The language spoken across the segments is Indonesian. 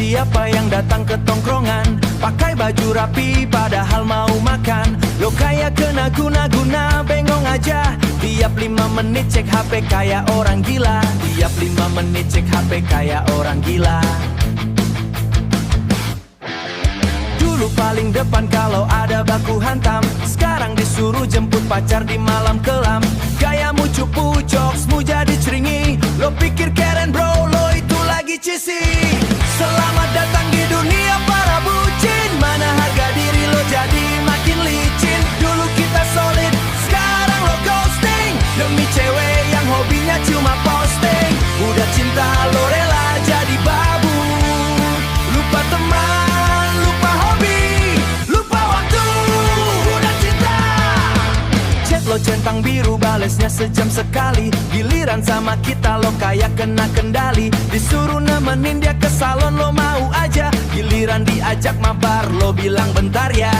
siapa yang datang ke tongkrongan, pakai baju rapi padahal mau makan. Lo kayak kena guna-guna, bengong aja. Tiap 5 menit cek HP kayak orang gila. Tiap 5 menit cek HP kayak orang gila. Dulu paling depan kalau ada baku hantam, sekarang disuruh jemput pacar di malam kelam. Gayamu cupu, jokesmu jadi ceringi. Lo pikir keren bro, lo itu lagi cheesy. Selamat datang di dunia para bucin. Mana harga diri lo jadi makin licin. Dulu kita solid, sekarang lo ghosting. Demi cewek yang hobinya cuma posting. Udah cinta lo rela jadi babu. Lupa teman, lupa hobi, lupa waktu. Udah cinta. Chat lo centang biru, balesnya sejam sekali. Giliran sama kita lo kayak kena kendali. Disuruh nemenin dia ke salon lo mau aja. Giliran diajak mabar lo bilang bentar ya.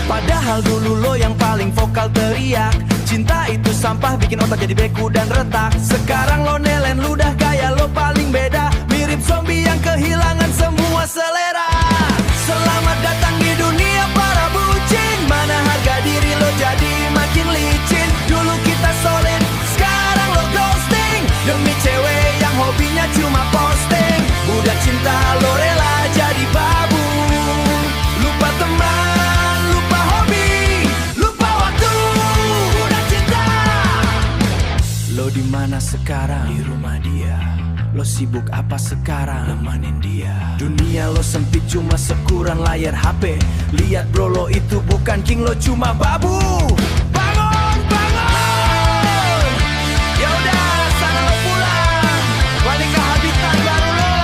Padahal dulu lo yang paling vokal teriak. Cinta itu sampah bikin otak jadi beku dan retak. Sekarang lo nelen ludah gaya lo paling beda. Mirip zombie yang kehilangan semua selera. Selamat datang di dunia para bucin. Mana harga diri lo jadi makin licin. Dulu kita solid, sekarang lo ghosting. Demi cewek yang hobinya cuma posting. Udah cinta lo rela jadi babu. Lupa teman, lupa hobi, lupa waktu. Udah cinta. Lo di mana sekarang? Di rumah dia. Lo sibuk apa sekarang? Nemenin dia. Dunia lo sempit cuma sekuran layar HP. Lihat bro, lo itu bukan king, lo cuma babu. Bangun, bangun. Ya udah, sana lo pulang. Balik ke habitat baru lo.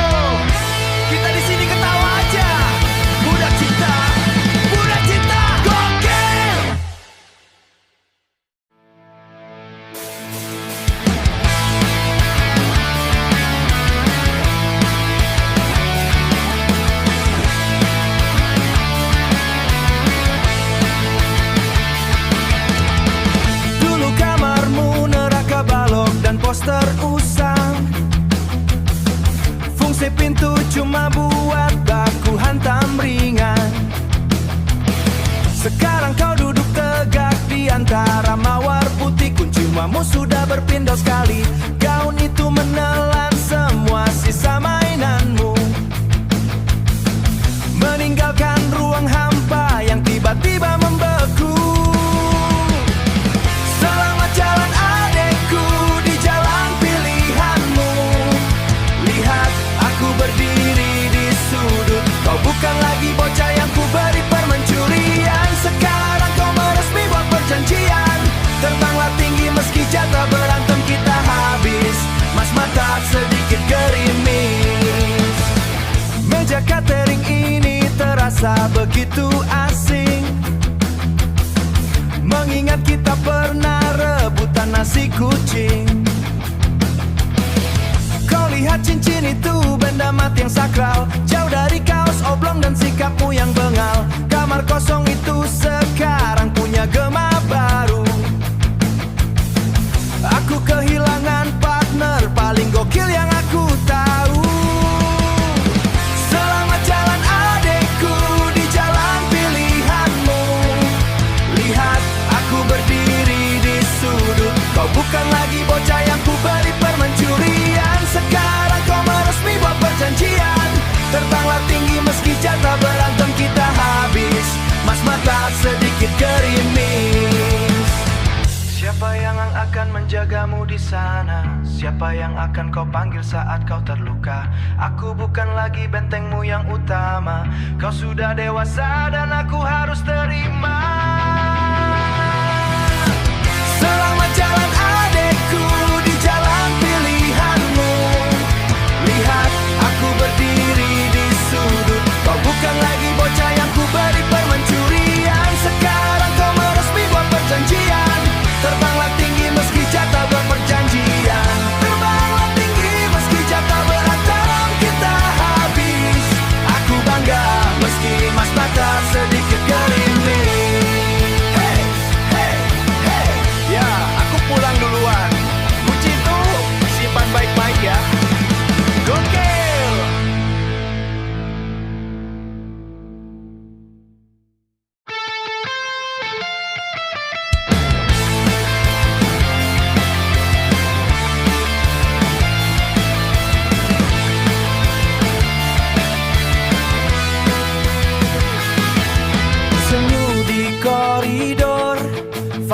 Kita di sini ketawa aja. Budak cinta, budak cinta, gokil. Dulu kamarmu neraka balok dan poster usang. Fungsi pintu cuma buat baku hantam ringan. Sekarang kau duduk tegak di antara mawar putih. Kuncimamu sudah berpindah sekali. Gaun itu menelan semua sisa mainanmu. Meninggalkan ruang hampa yang tiba-tiba membeku. Selamat jalan adekku di jalan pilihanmu. Lihat aku berdiri di sudut. Kau bukan lagi bocah yang ku beri permencurian. Sekarang kau meresmi buat perjanjian. Terbanglah tinggi meski jatuh berantem kita habis. Mas mata sedikit gerimis. Meja catering ini terasa begitu asing. Mengingat kita pernah rebutan nasi kucing. Kau lihat cincin itu benda mati yang sakral. Jauh dari kaos oblong dan sikapmu yang bengal. Kamar kosong itu sekarang punya gema baru. Aku kehilangan partner paling gokil yang aku tahu. Selamat jalan adekku di jalan pilihanmu. Lihat aku berdiri di sudut. Kau bukan lagi bocah yang ku beri permencurian. Sekarang kau meresmi buat perjanjian. Terbanglah tinggi meski jatuh berantem kita habis. Mas mata sedikit gerimis. Siapa yang akan menjagamu di sana? Siapa yang akan kau panggil saat kau terluka? Aku bukan lagi bentengmu yang utama. Kau sudah dewasa dan aku harus terima. Selamat jalan adekku di jalan pilihanmu. Lihat aku berdiri di sudut. Kau bukan lagi bocah yang ku beri permencurian. Sekarang kau meresmi buat perjanjian. Terbanglah tinggi meski jatuh berperjanjian. Terbanglah tinggi meski jatuh berantem kita habis. Aku bangga meski mas mata sedikit gerimis. Hey, hey, hey, yeah.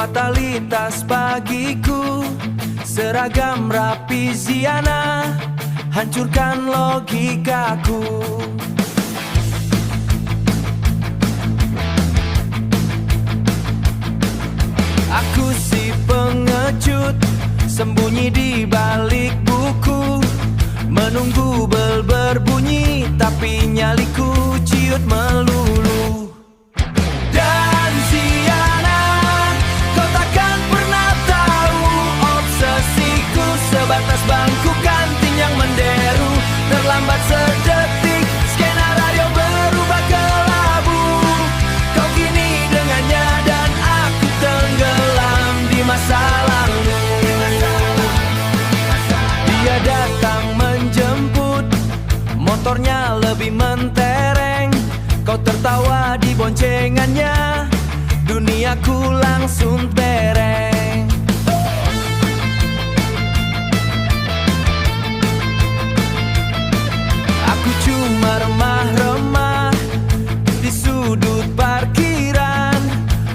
fatalitas bagiku. Seragam rapi Ziana hancurkan logikaku. Aku si pengecut, sembunyi di balik buku, menunggu bel berbunyi, tapi nyaliku ciut melulu. Dan Ziana, kau takkan pernah tahu obsesiku sebatas bangku kantin yang menderu. Terlambat sedetik, skenario berubah kelabu. Kau kini dengannya dan aku tenggelam di masa lalu. Dia datang menjemput, motornya lebih mentereng. Kau tertawa di boncengannya, duniaku langsung tereng. Aku cuma remah-remah di sudut parkiran,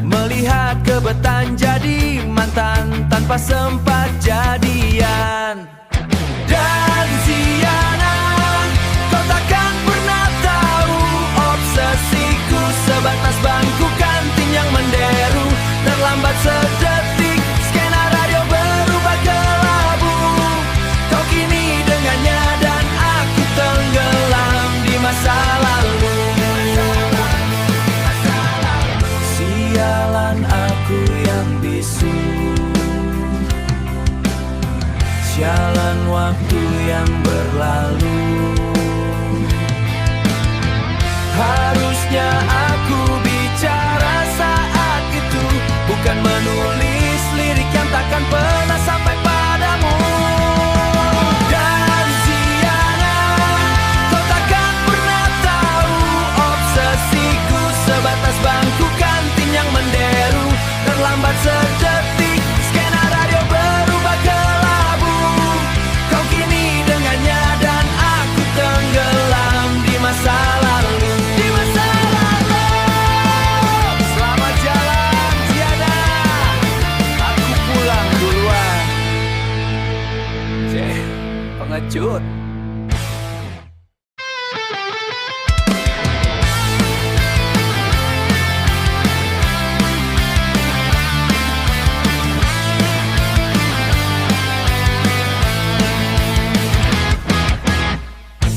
melihat gebetan jadi mantan tanpa sempat jadian. Dan Ziana, kau takkan pernah tahu obsesiku sebatas bangku kantin yang menderu. Terlambat sedetik, skenario berubah kelabu. Kau kini dengannya dan aku tenggelam di masa lalu. Sialan aku yang bisu, sialan waktu yang berlalu. Harusnya aku bicara saat itu, bukan menulis lirik yang takkan pernah sampai padamu. Dan Ziana, kau takkan pernah tahu obsesiku sebatas bangku kantin yang menderu. Terlambat sedetik, skenario berubah kelabu. Kau kini dengannya dan aku tenggelam di masa lalu. Di masa lalu. Selamat jalan Ziana, aku pulang duluan. Pengecut.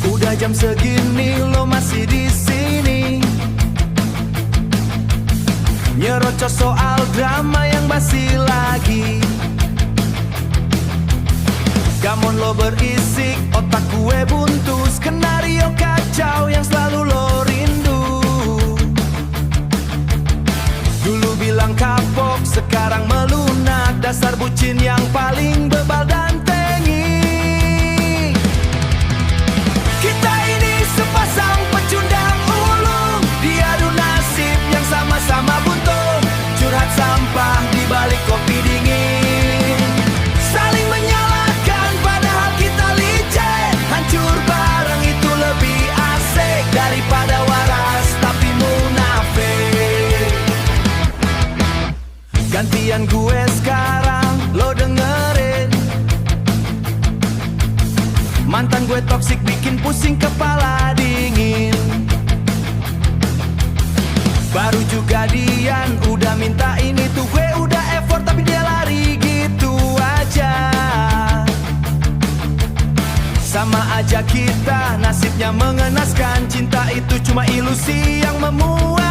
Udah jam segini lo masih di sini, nyerocos soal drama yang basi lagi. Gamon lo berisik, otak gue buntu, skenario kacau yang selalu lo rindu. Dulu bilang kapok, sekarang melunak, dasar bucin yang paling bebal dan tengik. Kita ini sepasang pecundang ulung, diadu nasib yang sama-sama buntu, curhat sampah di balik kopi dingin, saling menyalahkan padahal kita licin. Hancur bareng itu lebih asik daripada waras tapi munafik. Gantian gue sekarang, lo dengerin. Mantan gue toksik bikin pusing kepala dingin. Baru juga Dian udah minta ini tuh, gue udah effort tapi dia lari gitu aja. Sama aja kita nasibnya mengenaskan, cinta itu cuma ilusi yang memuakan.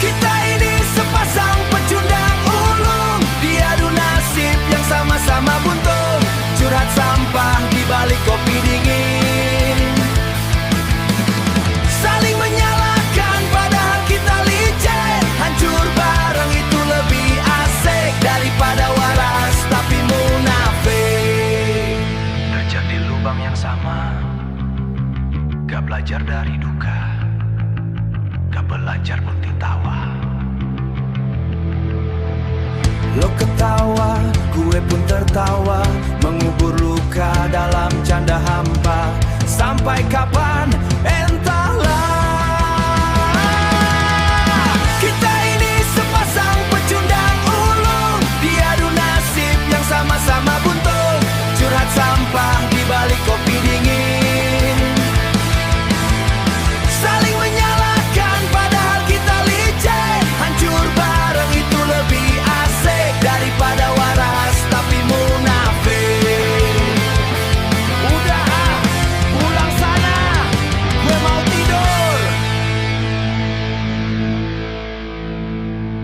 Kita ini sepasang pecundang ulung, diadu nasib yang sama-sama buntu, curhat sampah di balik kopi dingin, saling menyalahkan padahal kita licin. Hancur bareng itu lebih asik daripada waras tapi munafik. Terjadi lubang yang sama, gak belajar dari duka, gak belajar bukti tawa. Lo ketawa, gue pun tertawa, mengubur luka dalam canda hampa. Sampai kapan entahlah. Kita ini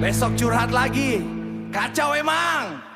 Besok curhat lagi. Kacau emang.